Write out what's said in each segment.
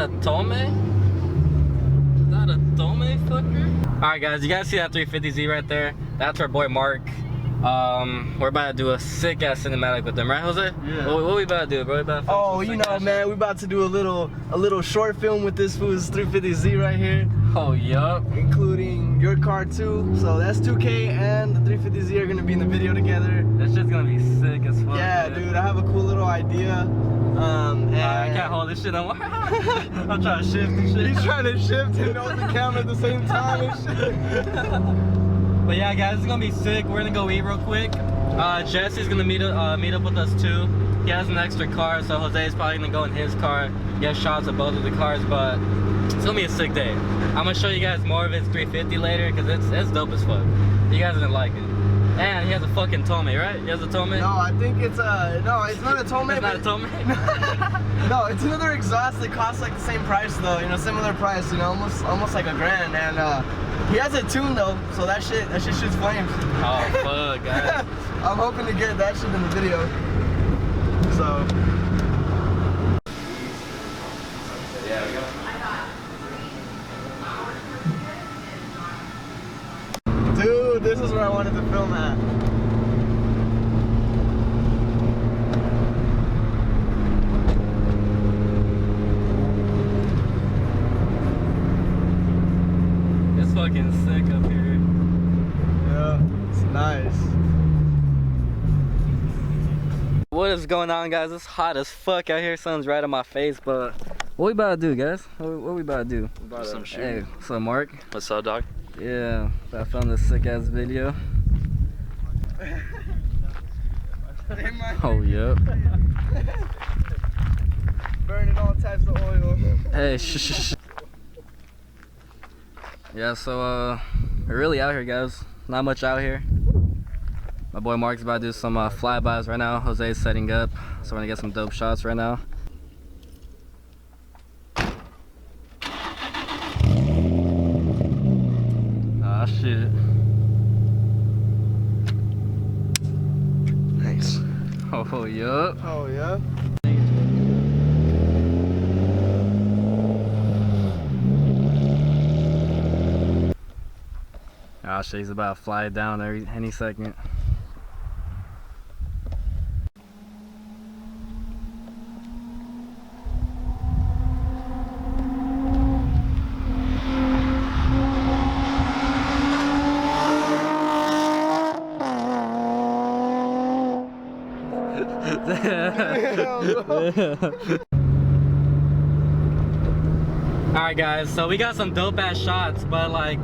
a Tome? Is that a Tome fucker? Alright guys, you guys see that 350Z right there? That's our boy Mark. We're about to do a sick ass cinematic with them, right Jose? Yeah. What we about to do, bro? We about to oh, you know, man, we about to do a little short film with this fool's 350Z right here. Oh, yup. Including your car too. So that's 2K and the 350Z are gonna be in the video together. That shit's gonna be sick as fuck. Yeah, dude, I have a cool little idea. And I can't hold this shit no more. I'm trying to shift and shit. He's trying to shift and hold the camera at the same time and shit. But yeah, guys, it's gonna be sick. We're gonna go eat real quick. Jesse's gonna meet up with us too. He has an extra car, so Jose's probably gonna go in his car, get shots of both of the cars. But it's gonna be a sick day. I'm gonna show you guys more of his 350 later because it's dope as fuck. You guys are gonna like it. And he has a fucking Tome, right? He has a Tome? No, I think it's no, it's not a Tome. It's not a Tome? No, it's another exhaust that costs like the same price though, you know, similar price, you know, almost like $1,000. And he has it tuned though, so that shit shoots flames. Oh fuck, guys. I'm hoping to get that shit in the video. So yeah, we go. dude, this is where I wanted to film at. It's fucking sick up here. Yeah, it's nice. What is going on, guys? It's hot as fuck out here. Sun's right on my face, but what we about to do, guys? What we about to do? About some shit. Hey, what's up, Mark? What's up, dog? Yeah, I filmed this sick ass video. Oh, yep. Burning all types of oil. Hey, shh. Yeah, so we're really out here, guys. Not much out here. My boy Mark's about to do some flybys right now. Jose's setting up, so we're gonna get some dope shots right now. Ah, shit. Nice. Oh, yup. Oh yeah. Ah, shit, he's about to fly down any second. Alright guys, so we got some dope ass shots, but like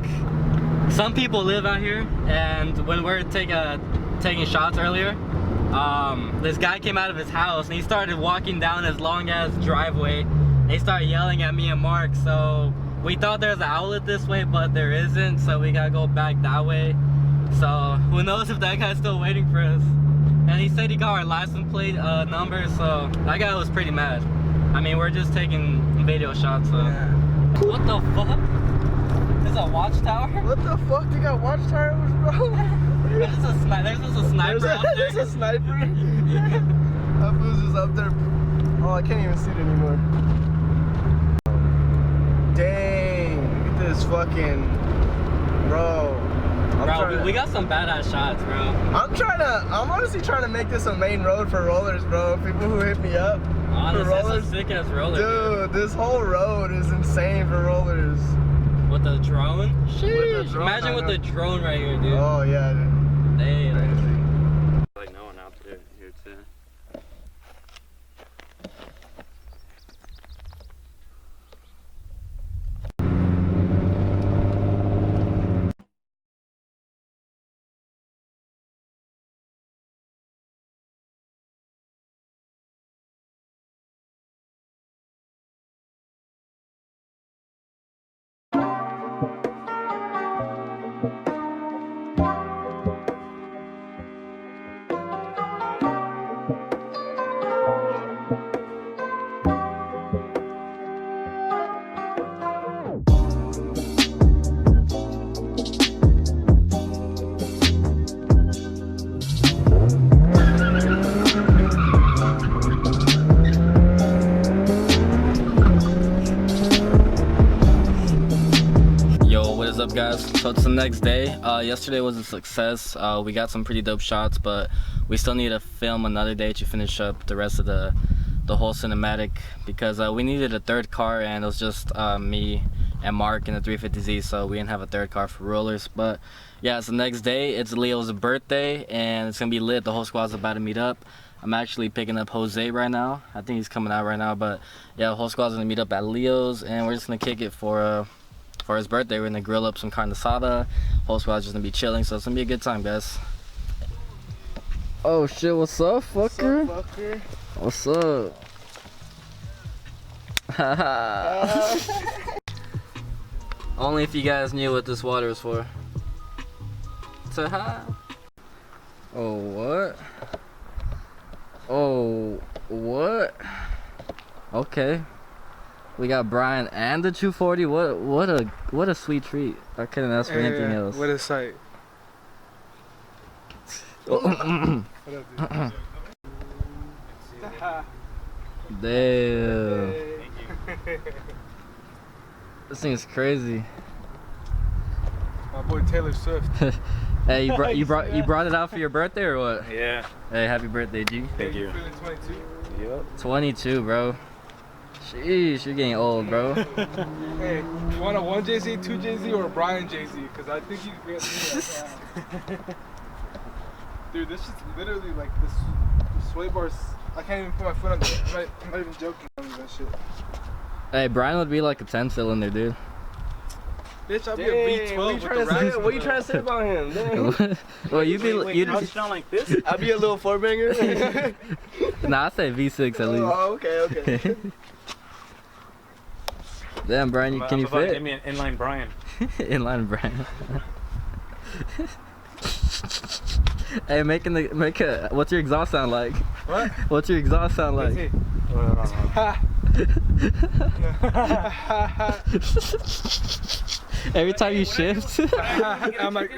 some people live out here, and when we're taking shots earlier, this guy came out of his house and he started walking down his long ass driveway and he started yelling at me and Mark. So we thought there was an outlet this way, but there isn't, so we gotta go back that way. So who knows if that guy's still waiting for us. And he said he got our license plate number, so that guy was pretty mad. I mean, we're just taking video shots, so. Yeah. What the fuck? There's a watchtower? What the fuck? They got watchtowers, bro? There's just a sniper out there. There's a sniper? That fool's just up there. Oh, I can't even see it anymore. Dang, look at this fucking, bro. Bro, we got some badass shots, bro. I'm honestly trying to make this a main road for rollers, bro. People who hit me up. Honestly, that's a sick ass roller. Dude, this whole road is insane for rollers. With the drone? Sheesh. With the drone, imagine with the drone right here, dude. Oh, yeah, dude. Damn. Like no one out there here too. guys? So it's the next day. Yesterday was a success. We got some pretty dope shots, but we still need to film another day to finish up the rest of the whole cinematic, because we needed a third car, and it was just me and Mark in the 350Z, so we didn't have a third car for rollers. But yeah, it's the next day. It's Leo's birthday, and it's gonna be lit. The whole squad's about to meet up. I'm actually picking up Jose right now. I think he's coming out right now, but yeah, the whole squad's gonna meet up at Leo's, and we're just gonna kick it for his birthday. We're gonna grill up some carne asada. Whole squad's just gonna be chilling, so it's gonna be a good time, guys. Oh shit, what's up, fucker? What's up? Only if you guys knew what this water is for. Oh, what? Oh, what? Okay. We got Brian and the 240. What a sweet treat. I couldn't ask for anything else. What a sight. Damn. This thing is crazy. My boy Taylor Swift. Hey, you brought it out for your birthday or what? Yeah. Hey, happy birthday, G. Thank you. Feeling 22? Yep. 22, bro. Sheesh, you're getting old, bro. Hey, you want a 1 JZ, 2 JZ, or a Brian JZ? Because I think you get me. Dude, this is literally like this sway bars. I can't even put my foot on it. I'm not even joking on that shit. Hey, Brian would be like a 10 cylinder, dude. Bitch, I'll be a V12 with the racks. What you trying to say about him? Damn. Well, you'd be. I'll sound like this? I'll be a little four banger. Nah, I say V6 at least. Oh, okay. Damn, Brian, can you fit? Give me an inline Brian. Inline Brian. Hey, what's your exhaust sound like? What? What's your exhaust sound like? Every time you shift. I'm like,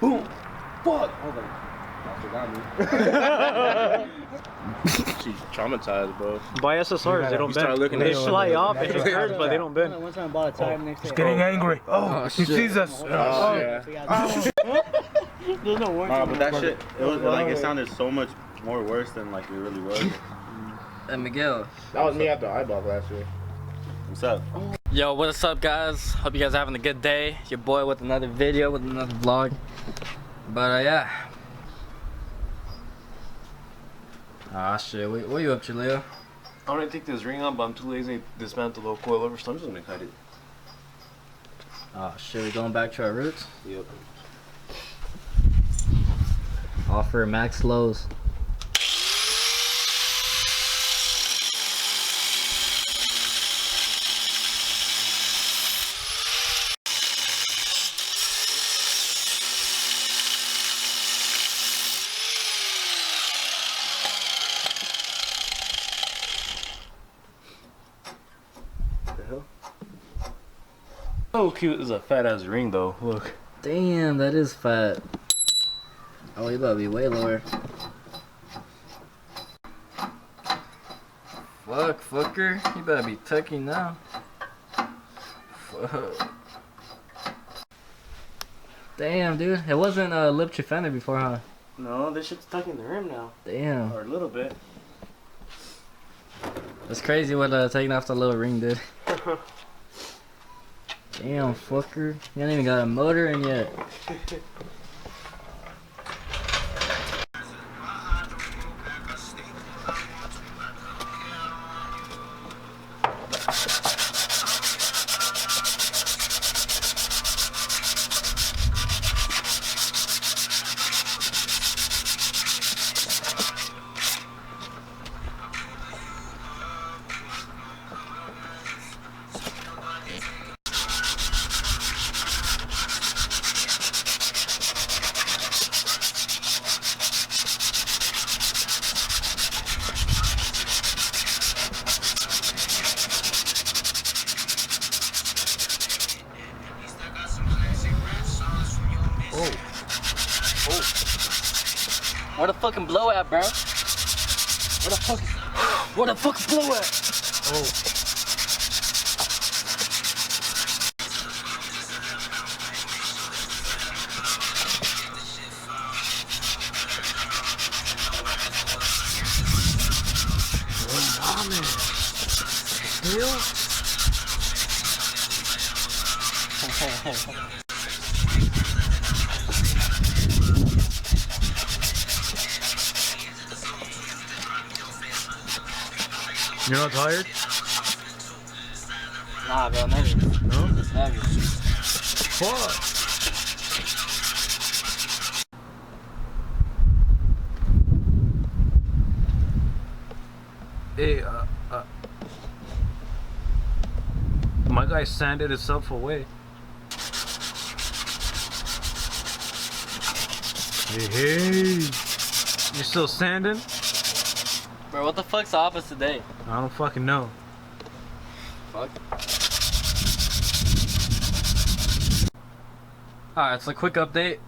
Boom. Fuck. She's traumatized, bro. Buy SSRs, they don't You start bend. looking They at it. slide off, it hurts, but they don't bend. One time I bought a tire next he's getting angry. Oh, he sees us. Oh, yeah. There's no warranty. But that shit, it was like it sounded so much more worse than like it really was. Hey, Miguel. That was me after eyeball last year. What's up? Yo, what's up, guys? Hope you guys are having a good day. Your boy with another video, with another vlog. But yeah. Ah shit, what you up to, Leo? I want to take this ring on, but I'm too lazy to dismantle the whole coil over, so I'm just gonna cut it. Oh shit, we going back to our roots? Yep. Offer max lows. So cute. This is a fat ass ring, though. Look. Damn, that is fat. Oh, you better be way lower. Fuck, fucker. You better be tucking now. Fuck. Damn, dude. It wasn't a lip fender before, huh? No, this shit's stuck in the rim now. Damn. Or a little bit. That's crazy what taking off the little ring did. Damn, fucker. You ain't even got a motor in yet. Where the fucking blow at, bro? Where the fucking blow at? hell? You're not tired? Nah, bro, never. No? Never. Fuck. Hey, my guy sanded himself away. Hey, you still sanding? Bro, what the fuck's the opposite day? I don't fucking know. Fuck. Alright, so a quick update.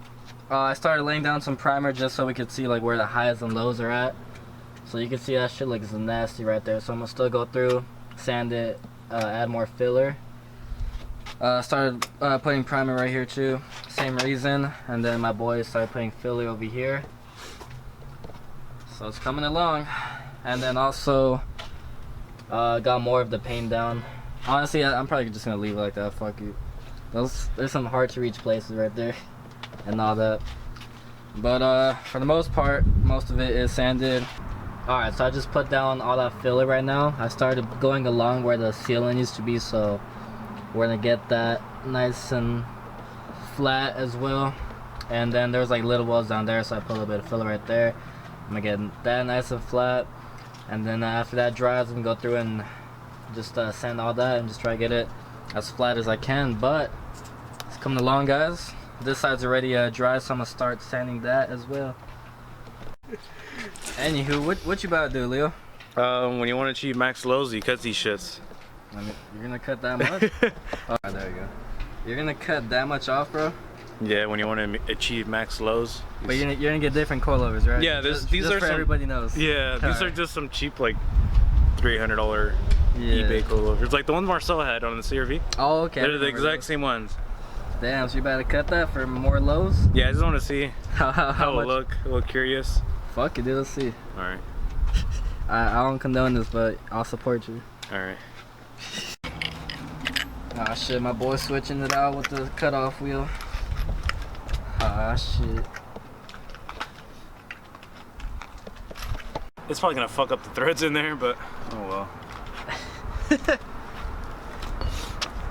I started laying down some primer just so we could see like where the highs and lows are at. So you can see that shit looks nasty right there. So I'm gonna still go through, sand it, add more filler. Started putting primer right here too, same reason. And then my boys started putting filler over here. So it's coming along. And then also got more of the paint down. Honestly, I'm probably just gonna leave it like that. Fuck it. There's some hard to reach places right there and all that. But for the most part, most of it is sanded. Alright, so I just put down all that filler right now. I started going along where the ceiling used to be, so we're gonna get that nice and flat as well. And then there's like little walls down there, so I put a little bit of filler right there. I'm gonna get that nice and flat. And then after that dries, I'm gonna go through and just sand all that and just try to get it as flat as I can. But it's coming along, guys. This side's already dry, so I'm gonna start sanding that as well. Anywho, what you about to do, Leo? When you want to achieve max lows, you cut these shits. I mean, you're gonna cut that much? Oh, there you go. You're gonna cut that much off, bro? Yeah, when you want to achieve max lows. But you're gonna get different coilovers, right? Yeah, these just are for some, everybody knows. Yeah, these are just some cheap like $300 Yeah. eBay coilovers, like the ones Marcel had on the CRV. Oh, okay. They're the exact same ones. Damn, so you better cut that for more lows? Yeah, I just want to see How how it much? look. A little curious. Fuck it, dude, let's see. All right. I don't condone this, but I'll support you. All right. Ah shit, my boy's switching it out with the cutoff wheel. Ah shit. It's probably gonna fuck up the threads in there, but oh well.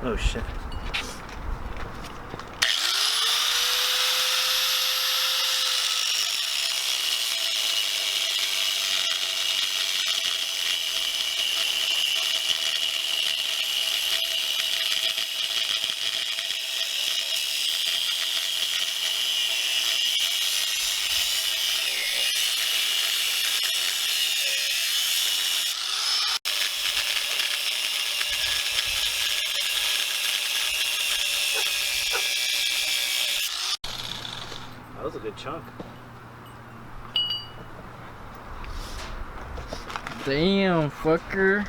Oh shit. That was a good chunk. Damn, fucker.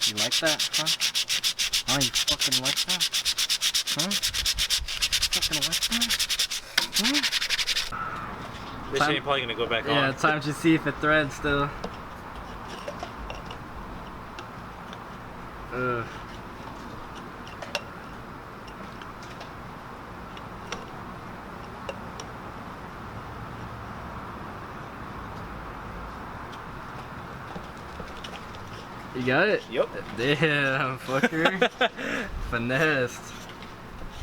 You like that, huh? Oh, you fucking like that? Huh? Fucking like that? Huh? This shit ain't probably gonna go back Yeah, on. time to see if it threads still. Ugh. You got it? Yep. Damn, fucker. Finessed.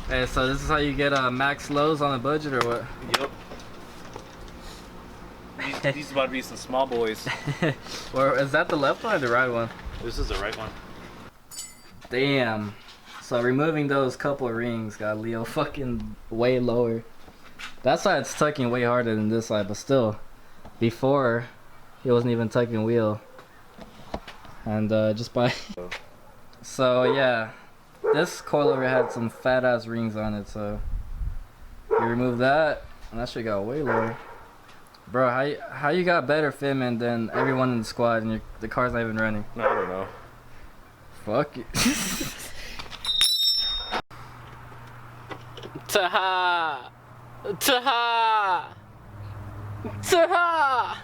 Hey, so this is how you get max lows on a budget or what? Yep. These about to be some small boys. Or is that the left one or the right one? This is the right one. Damn. So removing those couple of rings got Leo fucking way lower. That side's tucking way harder than this side, but still. Before, he wasn't even tucking wheel. And just by... So yeah, this coilover had some fat ass rings on it, so you remove that, and that shit got way lower. Bro, how you got better fitment than everyone in the squad and the car's not even running? I don't know. Fuck it. Taha! Taha! Taha!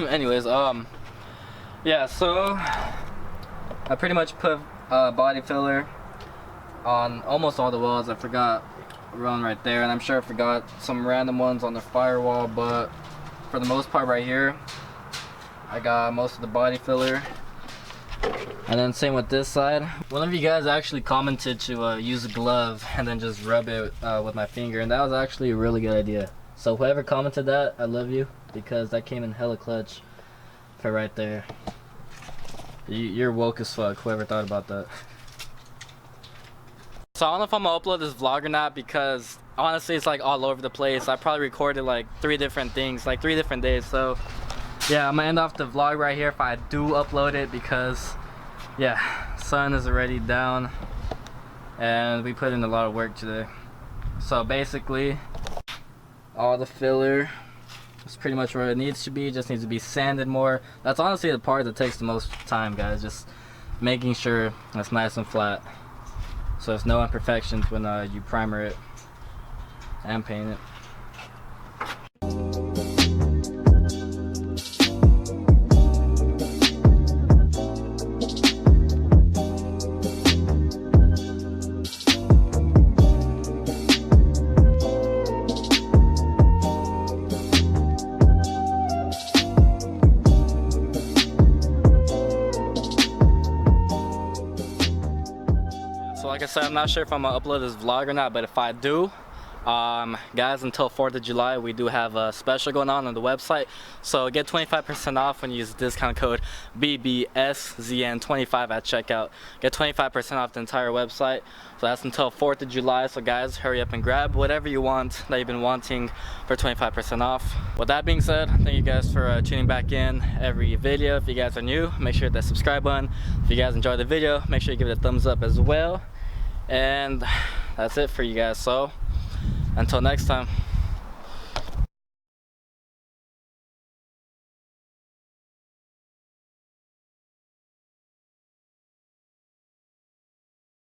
Anyways, yeah, so I pretty much put body filler on almost all the walls. I forgot one right there, and I'm sure I forgot some random ones on the firewall, but for the most part right here, I got most of the body filler. And then same with this side. One of you guys actually commented to use a glove and then just rub it with my finger, and that was actually a really good idea. So whoever commented that, I love you, because that came in hella clutch for right there. You're woke as fuck, whoever thought about that. So I don't know if I'm gonna upload this vlog or not, because honestly it's like all over the place. I probably recorded like 3 different things, like 3 different days. So yeah, I'm gonna end off the vlog right here if I do upload it, because yeah, sun is already down and we put in a lot of work today. So basically all the filler is pretty much where it needs to be. It just needs to be sanded more. That's honestly the part that takes the most time, guys, just making sure it's nice and flat, so there's no imperfections when you primer it and paint it. Like I said, I'm not sure if I'm gonna upload this vlog or not, but if I do, guys, until 4th of July we do have a special going on the website, so get 25% off when you use discount code BBSZN25 at checkout. Get 25% off the entire website. So that's until 4th of July, so guys, hurry up and grab whatever you want that you've been wanting for 25% off. With that being said, thank you guys for tuning back in every video. If you guys are new, make sure to hit that subscribe button. If you guys enjoyed the video, make sure you give it a thumbs up as well. And that's it for you guys, so until next time.